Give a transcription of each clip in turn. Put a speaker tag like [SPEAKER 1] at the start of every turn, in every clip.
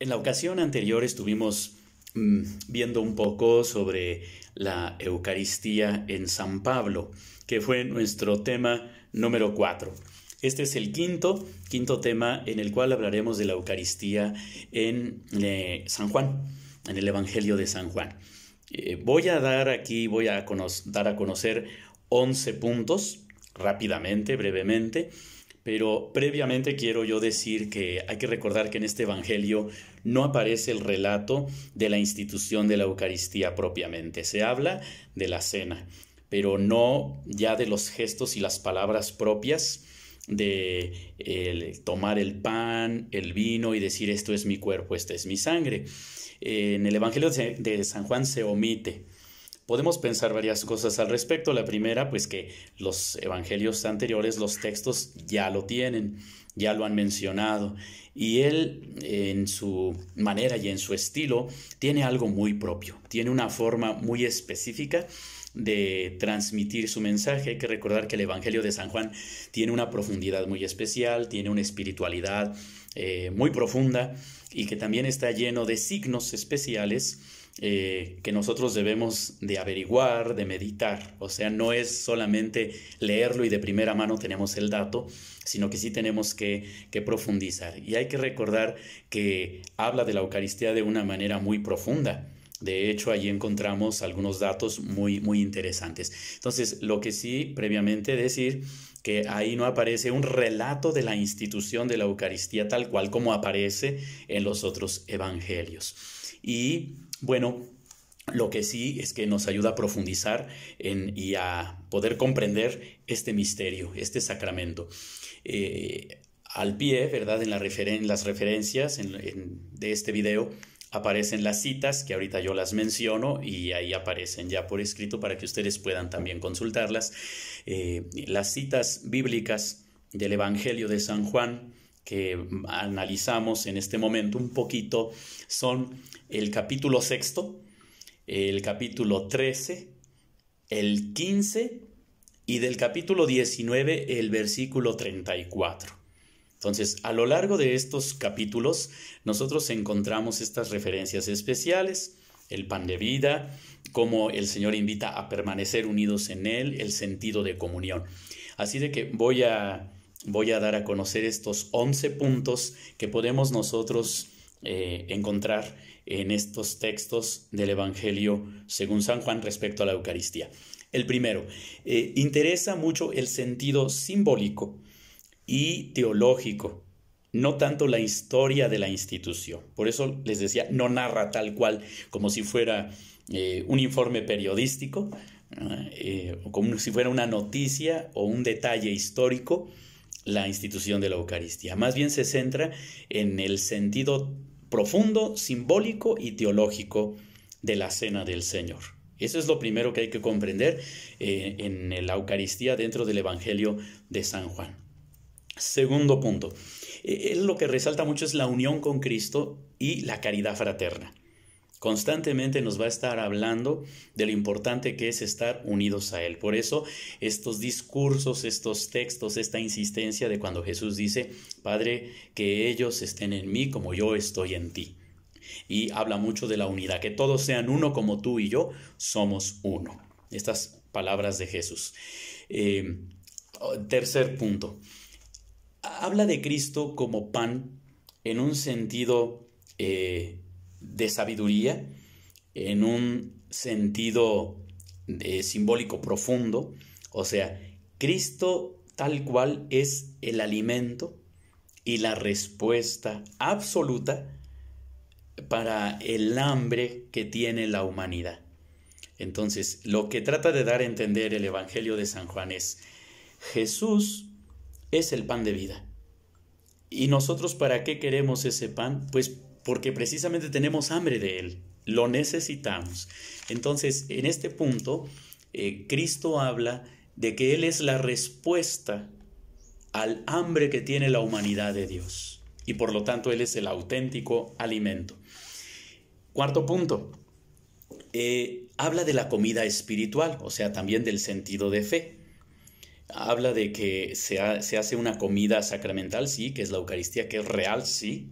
[SPEAKER 1] En la ocasión anterior estuvimos viendo un poco sobre la Eucaristía en San Pablo, que fue nuestro tema número 4. Este es el quinto tema en el cual hablaremos de la Eucaristía en San Juan, en el Evangelio de San Juan. Voy a dar a conocer 11 puntos rápidamente, brevemente. Pero previamente quiero yo decir que hay que recordar que en este Evangelio no aparece el relato de la institución de la Eucaristía propiamente. Se habla de la cena, pero no ya de los gestos y las palabras propias de tomar el pan, el vino y decir esto es mi cuerpo, esta es mi sangre. En el Evangelio de San Juan se omite. Podemos pensar varias cosas al respecto. La primera, pues que los evangelios anteriores, los textos ya lo tienen, ya lo han mencionado. Y él, en su manera y en su estilo, tiene algo muy propio, tiene una forma muy específica de transmitir su mensaje. Hay que recordar que el Evangelio de San Juan tiene una profundidad muy especial, tiene una espiritualidad muy profunda y que también está lleno de signos especiales que nosotros debemos de averiguar, de meditar. O sea, no es solamente leerlo y de primera mano tenemos el dato, sino que sí tenemos que profundizar. Y hay que recordar que habla de la Eucaristía de una manera muy profunda. De hecho, allí encontramos algunos datos muy, muy interesantes. Entonces, lo que sí previamente decir que ahí no aparece un relato de la institución de la Eucaristía tal cual como aparece en los otros evangelios. Y bueno, lo que sí es que nos ayuda a profundizar y a poder comprender este misterio, este sacramento. Al pie, ¿verdad? En las referencias de este video aparecen las citas, que ahorita yo las menciono y ahí aparecen ya por escrito para que ustedes puedan también consultarlas. Las citas bíblicas del Evangelio de San Juan que analizamos en este momento un poquito son el capítulo 6, el capítulo 13, el 15 y del capítulo 19 el versículo 34. Entonces, a lo largo de estos capítulos nosotros encontramos estas referencias especiales, el pan de vida, cómo el Señor invita a permanecer unidos en Él, el sentido de comunión. Así de que voy a dar a conocer estos 11 puntos que podemos nosotros encontrar en estos textos del Evangelio según San Juan respecto a la Eucaristía. El primero, interesa mucho el sentido simbólico y teológico, no tanto la historia de la institución. Por eso les decía, no narra tal cual como si fuera un informe periodístico, o como si fuera una noticia o un detalle histórico, la institución de la Eucaristía. Más bien se centra en el sentido profundo, simbólico y teológico de la cena del Señor. Eso es lo primero que hay que comprender en la Eucaristía dentro del Evangelio de San Juan. Segundo punto, lo que resalta mucho es la unión con Cristo y la caridad fraterna. Constantemente nos va a estar hablando de lo importante que es estar unidos a Él. Por eso estos discursos, estos textos, esta insistencia de cuando Jesús dice, Padre, que ellos estén en mí como yo estoy en ti. Y habla mucho de la unidad, que todos sean uno como tú y yo somos uno. Estas palabras de Jesús. Tercer punto. Habla de Cristo como pan en un sentido de sabiduría, en un sentido simbólico profundo. O sea, Cristo tal cual es el alimento y la respuesta absoluta para el hambre que tiene la humanidad. Entonces, lo que trata de dar a entender el Evangelio de San Juan es Jesús es el pan de vida. ¿Y nosotros para qué queremos ese pan? Pues porque precisamente tenemos hambre de Él, lo necesitamos. Entonces, en este punto, Cristo habla de que Él es la respuesta al hambre que tiene la humanidad de Dios. Y por lo tanto, Él es el auténtico alimento. Cuarto punto, habla de la comida espiritual, o sea, también del sentido de fe. Habla de que se hace una comida sacramental, sí, que es la Eucaristía, que es real, sí,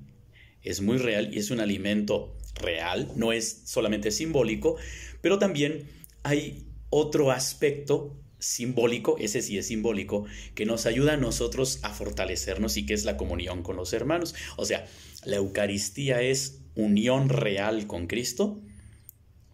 [SPEAKER 1] es muy real y es un alimento real, no es solamente simbólico, pero también hay otro aspecto simbólico, ese sí es simbólico, que nos ayuda a nosotros a fortalecernos y que es la comunión con los hermanos. O sea, la Eucaristía es unión real con Cristo,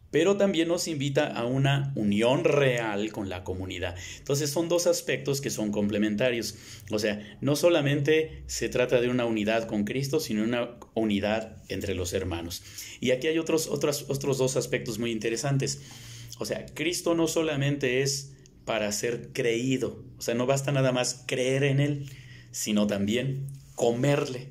[SPEAKER 1] pero también nos invita a una unión real con la comunidad. Entonces son dos aspectos que son complementarios. O sea, no solamente se trata de una unidad con Cristo, sino una unidad entre los hermanos. Y aquí hay otros dos aspectos muy interesantes. O sea, Cristo no solamente es para ser creído, o sea, no basta nada más creer en Él, sino también comerle.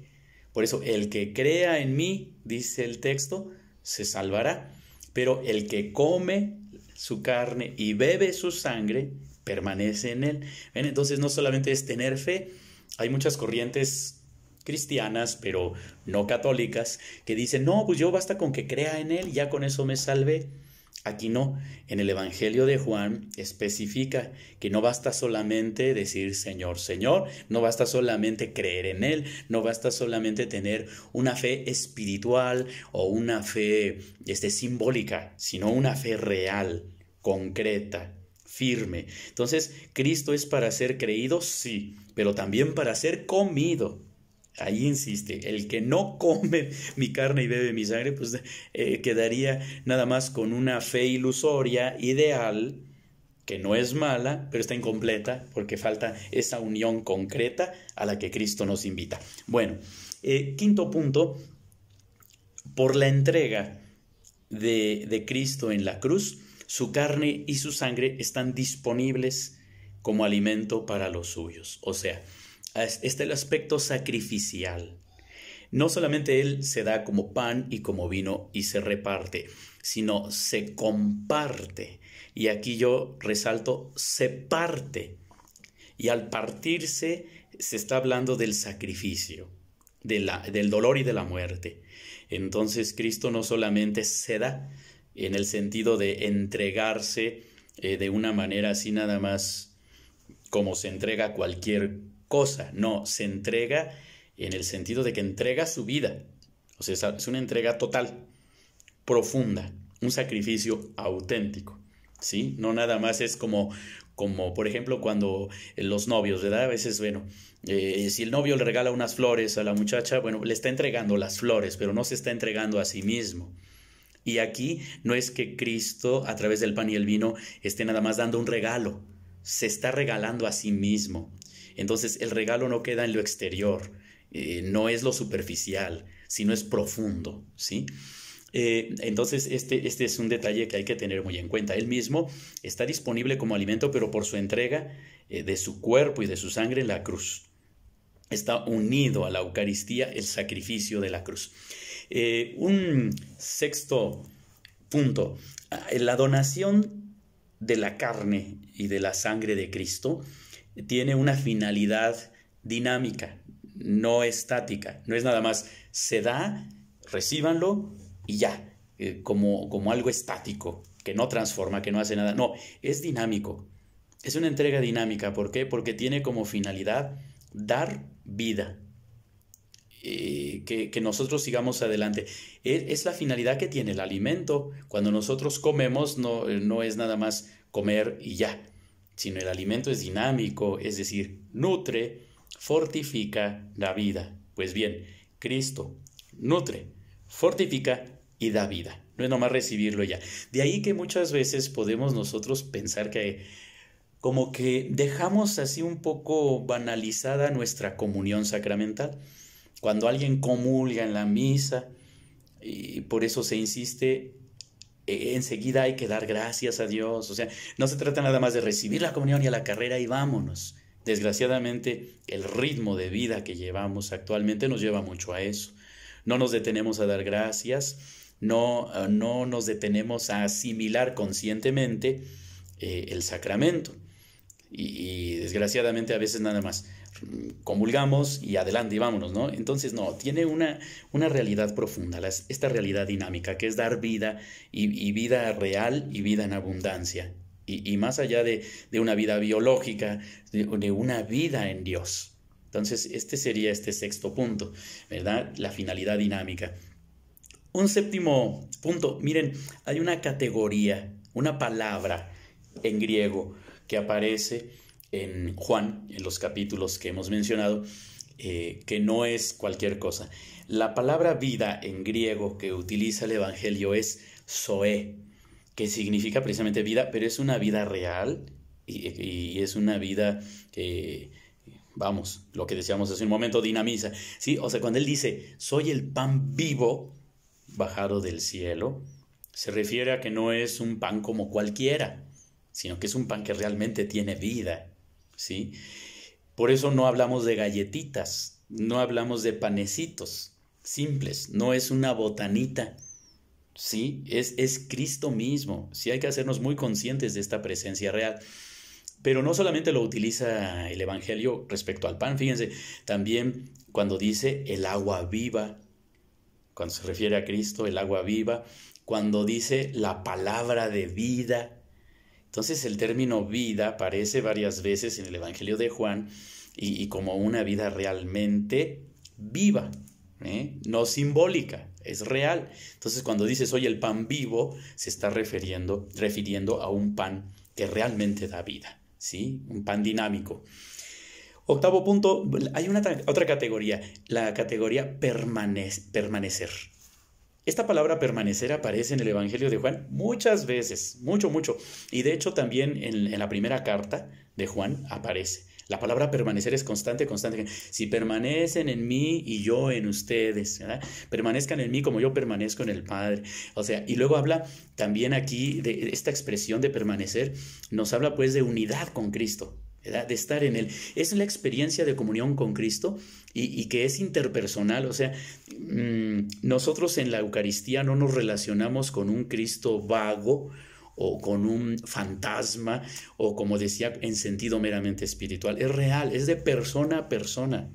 [SPEAKER 1] Por eso, el que crea en mí, dice el texto, se salvará, pero el que come su carne y bebe su sangre, permanece en Él. ¿Ven? Entonces, no solamente es tener fe, hay muchas corrientes cristianas, pero no católicas, que dicen, no, pues yo basta con que crea en Él, ya con eso me salvé. Aquí no, en el Evangelio de Juan especifica que no basta solamente decir Señor, Señor, no basta solamente creer en Él, no basta solamente tener una fe espiritual o una fe simbólica, sino una fe real, concreta, firme. Entonces, ¿Cristo es para ser creído? Sí, pero también para ser comido. Ahí insiste, el que no come mi carne y bebe mi sangre, pues quedaría nada más con una fe ilusoria, ideal, que no es mala, pero está incompleta porque falta esa unión concreta a la que Cristo nos invita. Bueno, quinto punto, por la entrega de Cristo en la cruz, su carne y su sangre están disponibles como alimento para los suyos. O sea, este es el aspecto sacrificial. No solamente Él se da como pan y como vino y se reparte, sino se comparte. Y aquí yo resalto, se parte. Y al partirse se está hablando del sacrificio, del dolor y de la muerte. Entonces Cristo no solamente se da en el sentido de entregarse de una manera así nada más como se entrega cualquier cosa, no, se entrega en el sentido de que entrega su vida, o sea, es una entrega total, profunda, un sacrificio auténtico, ¿sí? No nada más es como por ejemplo cuando los novios, ¿verdad? A veces, bueno, si el novio le regala unas flores a la muchacha, bueno, le está entregando las flores, pero no se está entregando a sí mismo. Y aquí no es que Cristo, a través del pan y el vino, esté nada más dando un regalo, se está regalando a sí mismo. Entonces el regalo no queda en lo exterior, no es lo superficial, sino es profundo, ¿sí? Entonces este es un detalle que hay que tener muy en cuenta. Él mismo está disponible como alimento, pero por su entrega de su cuerpo y de su sangre en la cruz. Está unido a la Eucaristía el sacrificio de la cruz. Un sexto punto, la donación de la carne y de la sangre de Cristo tiene una finalidad dinámica, no estática, no es nada más se da, recíbanlo y ya, como algo estático, que no transforma, que no hace nada, no, es dinámico, es una entrega dinámica. ¿Por qué? Porque tiene como finalidad dar vida, que nosotros sigamos adelante. Es la finalidad que tiene el alimento. Cuando nosotros comemos no es nada más comer y ya, sino el alimento es dinámico, es decir, nutre, fortifica, da vida. Pues bien, Cristo nutre, fortifica y da vida. No es nomás recibirlo ya. De ahí que muchas veces podemos nosotros pensar que como que dejamos así un poco banalizada nuestra comunión sacramental. Cuando alguien comulga en la misa, y por eso se insiste, enseguida hay que dar gracias a Dios. O sea, no se trata nada más de recibir la comunión y a la carrera y vámonos. Desgraciadamente, el ritmo de vida que llevamos actualmente nos lleva mucho a eso. No nos detenemos a dar gracias, no nos detenemos a asimilar conscientemente el sacramento. Y desgraciadamente a veces nada más comulgamos y adelante y vámonos, ¿no? Entonces no, tiene una realidad profunda, esta realidad dinámica que es dar vida y vida real y vida en abundancia y más allá de una vida biológica, de una vida en Dios. Entonces, este sería este sexto punto, ¿verdad? La finalidad dinámica. Un séptimo punto, miren, hay una categoría, una palabra en griego que aparece en Juan, en los capítulos que hemos mencionado, que no es cualquier cosa. La palabra vida en griego que utiliza el Evangelio es zoe, que significa precisamente vida, pero es una vida real y es una vida que, vamos, lo que decíamos hace un momento, dinamiza, ¿sí? O sea, cuando él dice, soy el pan vivo bajado del cielo, se refiere a que no es un pan como cualquiera, sino que es un pan que realmente tiene vida, ¿sí? Por eso no hablamos de galletitas, no hablamos de panecitos simples, no es una botanita, ¿sí? Es Cristo mismo, sí hay que hacernos muy conscientes de esta presencia real. Pero no solamente lo utiliza el Evangelio respecto al pan, fíjense, también cuando dice el agua viva, cuando se refiere a Cristo, el agua viva, cuando dice la palabra de vida. Entonces el término vida aparece varias veces en el Evangelio de Juan y como una vida realmente viva, no simbólica, es real. Entonces cuando dice soy el pan vivo, se está refiriendo a un pan que realmente da vida, ¿sí? Un pan dinámico. Octavo punto, hay otra categoría, la categoría permanecer. Esta palabra permanecer aparece en el Evangelio de Juan muchas veces, mucho. Y de hecho también en la primera carta de Juan aparece. La palabra permanecer es constante. Si permanecen en mí y yo en ustedes, ¿verdad? Permanezcan en mí como yo permanezco en el Padre. O sea, y luego habla también aquí de esta expresión de permanecer, nos habla pues de unidad con Cristo, ¿verdad? De estar en Él. Es la experiencia de comunión con Cristo y que es interpersonal. O sea, nosotros en la Eucaristía no nos relacionamos con un Cristo vago o con un fantasma o, como decía, en sentido meramente espiritual. Es real, es de persona a persona.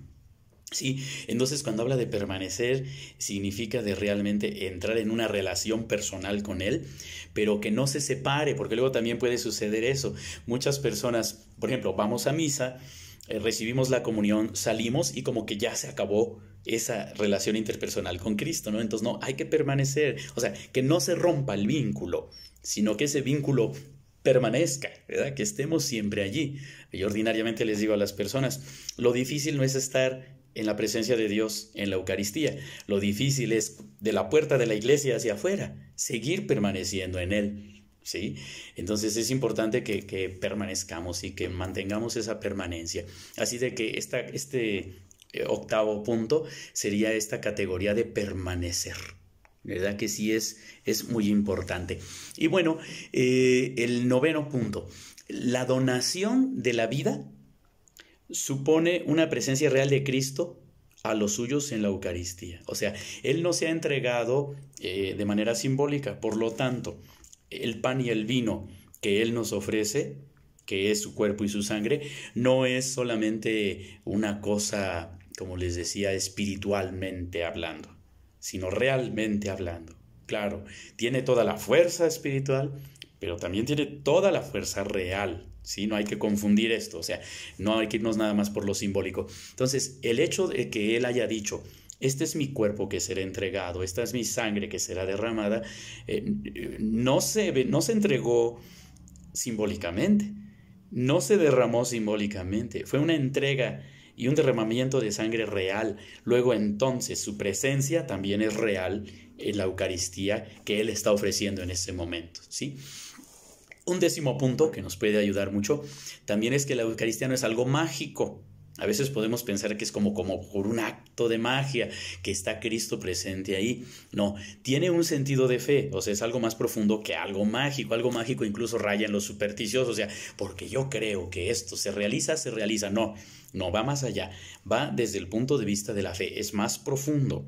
[SPEAKER 1] Sí, entonces cuando habla de permanecer significa de realmente entrar en una relación personal con Él, pero que no se separe, porque luego también puede suceder eso. Muchas personas, por ejemplo, vamos a misa, recibimos la comunión, salimos y como que ya se acabó esa relación interpersonal con Cristo, ¿no? Entonces no, hay que permanecer, o sea, que no se rompa el vínculo, sino que ese vínculo permanezca, ¿verdad? Que estemos siempre allí. Yo ordinariamente les digo a las personas, lo difícil no es estar en la presencia de Dios en la Eucaristía, lo difícil es de la puerta de la iglesia hacia afuera, seguir permaneciendo en Él, ¿sí? Entonces es importante que permanezcamos y que mantengamos esa permanencia. Así de que este octavo punto sería esta categoría de permanecer, ¿verdad? Que sí es muy importante. Y bueno, el noveno punto, la donación de la vida supone una presencia real de Cristo a los suyos en la Eucaristía. O sea, Él no se ha entregado de manera simbólica, por lo tanto, el pan y el vino que Él nos ofrece, que es su cuerpo y su sangre, no es solamente una cosa, como les decía, espiritualmente hablando, sino realmente hablando. Claro, tiene toda la fuerza espiritual, pero también tiene toda la fuerza real, ¿sí? No hay que confundir esto, o sea, no hay que irnos nada más por lo simbólico. Entonces, el hecho de que Él haya dicho, este es mi cuerpo que será entregado, esta es mi sangre que será derramada, no se entregó simbólicamente, no se derramó simbólicamente, fue una entrega y un derramamiento de sangre real. Luego entonces su presencia también es real en la Eucaristía que Él está ofreciendo en ese momento, ¿sí? Un décimo punto que nos puede ayudar mucho también es que la Eucaristía no es algo mágico. A veces podemos pensar que es como por un acto de magia que está Cristo presente ahí. No, tiene un sentido de fe, o sea, es algo más profundo que algo mágico. Algo mágico incluso raya en lo supersticioso, o sea, porque yo creo que esto se realiza. No, va más allá, va desde el punto de vista de la fe, es más profundo.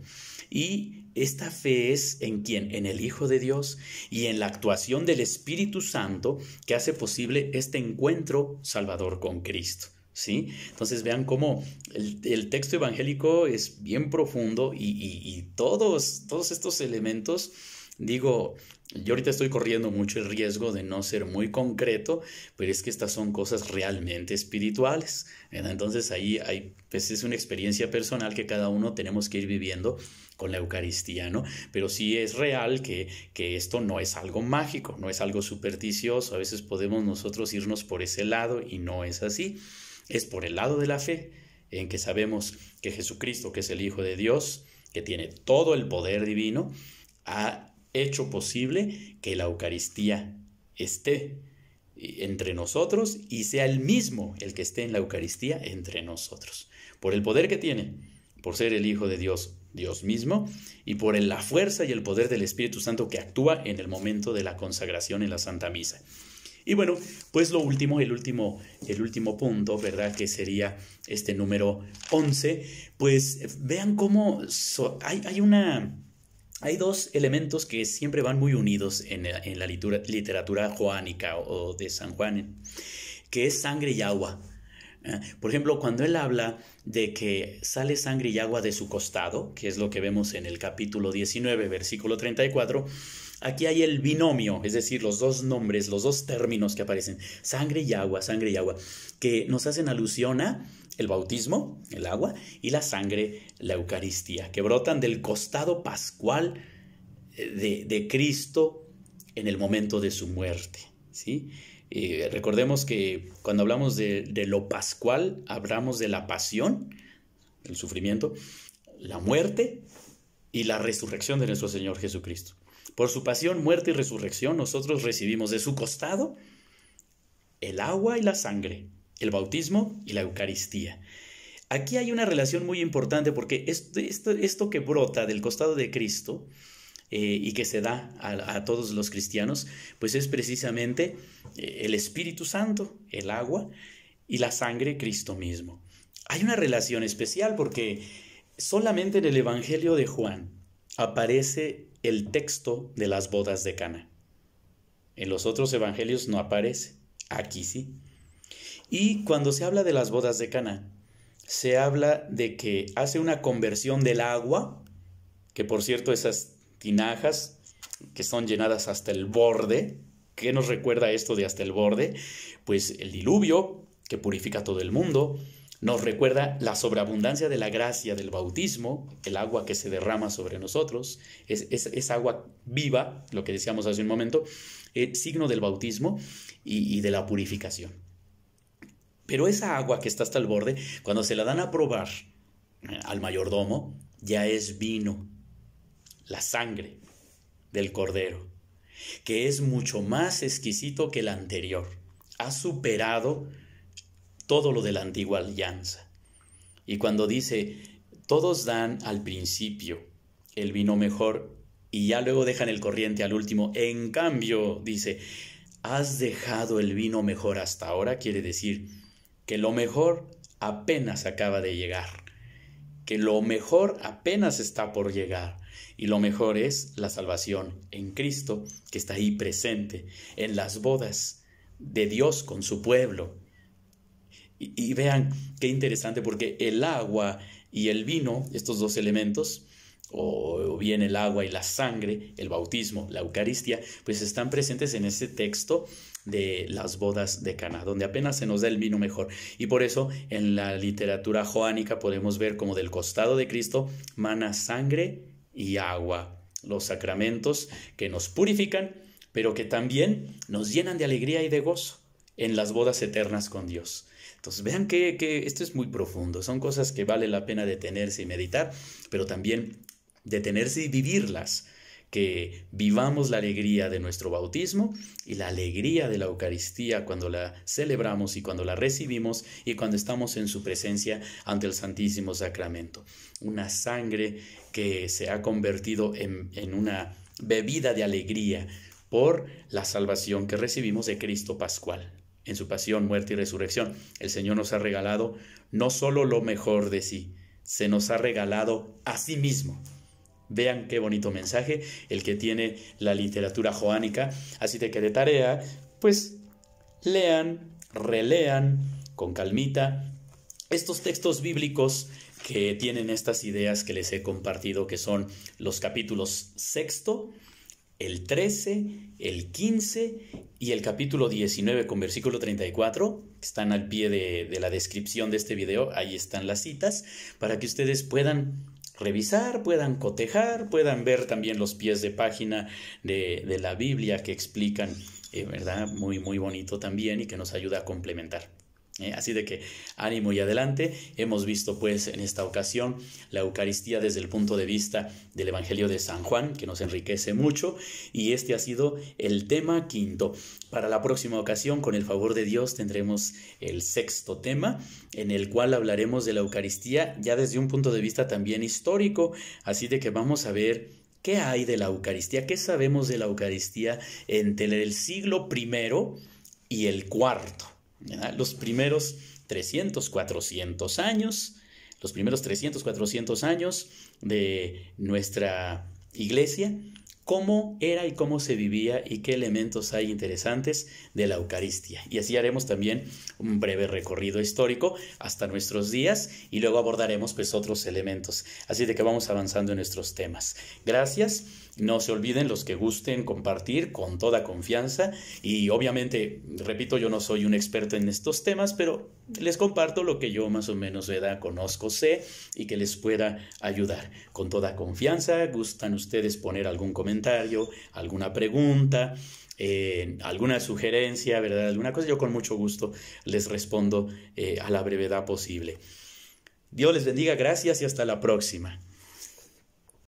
[SPEAKER 1] Y esta fe es ¿en quién? En el Hijo de Dios y en la actuación del Espíritu Santo que hace posible este encuentro salvador con Cristo, ¿sí? Entonces vean cómo el texto evangélico es bien profundo y todos estos elementos, digo, Yo ahorita estoy corriendo mucho el riesgo de no ser muy concreto, pero es que estas son cosas realmente espirituales, ¿verdad? Entonces ahí pues es una experiencia personal que cada uno tenemos que ir viviendo con la Eucaristía, ¿no? Pero sí es real que esto no es algo mágico, no es algo supersticioso. A veces podemos nosotros irnos por ese lado y no es así. Es por el lado de la fe, en que sabemos que Jesucristo, que es el Hijo de Dios, que tiene todo el poder divino, ha hecho posible que la Eucaristía esté entre nosotros y sea el mismo el que esté en la Eucaristía entre nosotros. Por el poder que tiene, por ser el Hijo de Dios, Dios mismo, y por la fuerza y el poder del Espíritu Santo que actúa en el momento de la consagración en la Santa Misa. Y bueno, pues el último punto, ¿verdad? Que sería este número 11, pues vean cómo hay dos elementos que siempre van muy unidos en la literatura joánica o de San Juan, que es sangre y agua. Por ejemplo, cuando él habla de que sale sangre y agua de su costado, que es lo que vemos en el capítulo 19, versículo 34, aquí hay el binomio, es decir, los dos nombres, los dos términos que aparecen, sangre y agua, que nos hacen alusión a el bautismo, el agua, y la sangre, la Eucaristía, que brotan del costado pascual de Cristo en el momento de su muerte, ¿sí? Recordemos que cuando hablamos de lo pascual, hablamos de la pasión, el sufrimiento, la muerte y la resurrección de nuestro Señor Jesucristo. Por su pasión, muerte y resurrección, nosotros recibimos de su costado el agua y la sangre, el bautismo y la Eucaristía. Aquí hay una relación muy importante porque esto que brota del costado de Cristo y que se da a todos los cristianos, pues es precisamente el Espíritu Santo, el agua y la sangre, Cristo mismo. Hay una relación especial porque solamente en el Evangelio de Juan aparece el texto de las bodas de Caná. En los otros evangelios no aparece, aquí sí. Y cuando se habla de las bodas de Caná, se habla de que hace una conversión del agua, que por cierto esas tinajas que son llenadas hasta el borde, ¿qué nos recuerda esto de hasta el borde? Pues el diluvio que purifica todo el mundo, nos recuerda la sobreabundancia de la gracia del bautismo, el agua que se derrama sobre nosotros, es agua viva, lo que decíamos hace un momento, signo del bautismo y de la purificación. Pero esa agua que está hasta el borde, cuando se la dan a probar al mayordomo, ya es vino, la sangre del Cordero, que es mucho más exquisito que el anterior. Ha superado todo lo de la antigua alianza. Y cuando dice, todos dan al principio el vino mejor y ya luego dejan el corriente al último, en cambio, dice, has dejado el vino mejor hasta ahora, quiere decir que lo mejor apenas acaba de llegar, que lo mejor apenas está por llegar. Y lo mejor es la salvación en Cristo, que está ahí presente en las bodas de Dios con su pueblo. Y vean qué interesante, porque el agua y el vino, estos dos elementos, o bien el agua y la sangre, el bautismo, la Eucaristía, pues están presentes en ese texto de las bodas de Caná, donde apenas se nos da el vino mejor. Y por eso en la literatura joánica podemos ver como del costado de Cristo mana sangre y agua, los sacramentos que nos purifican, pero que también nos llenan de alegría y de gozo en las bodas eternas con Dios. Entonces vean que esto es muy profundo, son cosas que vale la pena detenerse y meditar, pero también detenerse y vivirlas, que vivamos la alegría de nuestro bautismo y la alegría de la Eucaristía cuando la celebramos y cuando la recibimos y cuando estamos en su presencia ante el Santísimo Sacramento. Una sangre que se ha convertido en una bebida de alegría por la salvación que recibimos de Cristo Pascual. En su pasión, muerte y resurrección, el Señor nos ha regalado no solo lo mejor de sí, se nos ha regalado a sí mismo. Vean qué bonito mensaje el que tiene la literatura joánica. Así que de tarea, pues lean, relean con calmita estos textos bíblicos que tienen estas ideas que les he compartido, que son los capítulos 6 el 13, el 15 y el capítulo 19 con versículo 34, que están al pie de la descripción de este video. Ahí están las citas para que ustedes puedan revisar, puedan cotejar, puedan ver también los pies de página de la Biblia que explican, ¿verdad? Muy, muy bonito también y que nos ayuda a complementar. Así de que ánimo y adelante. Hemos visto pues en esta ocasión la Eucaristía desde el punto de vista del Evangelio de San Juan, que nos enriquece mucho, y este ha sido el tema quinto. Para la próxima ocasión, con el favor de Dios, tendremos el sexto tema, en el cual hablaremos de la Eucaristía ya desde un punto de vista también histórico. Así de que vamos a ver qué hay de la Eucaristía, qué sabemos de la Eucaristía entre el siglo I y el IV. Los primeros 300, 400 años, de nuestra iglesia, cómo era y cómo se vivía y qué elementos hay interesantes de la Eucaristía. Y así haremos también un breve recorrido histórico hasta nuestros días y luego abordaremos pues otros elementos. Así de que vamos avanzando en nuestros temas. Gracias. No se olviden los que gusten compartir con toda confianza y obviamente, repito, yo no soy un experto en estos temas, pero les comparto lo que yo más o menos conozco, sé y que les pueda ayudar. Con toda confianza, ¿gustan ustedes poner algún comentario, alguna pregunta, alguna sugerencia, ¿verdad? Alguna cosa? Yo con mucho gusto les respondo a la brevedad posible. Dios les bendiga, gracias y hasta la próxima.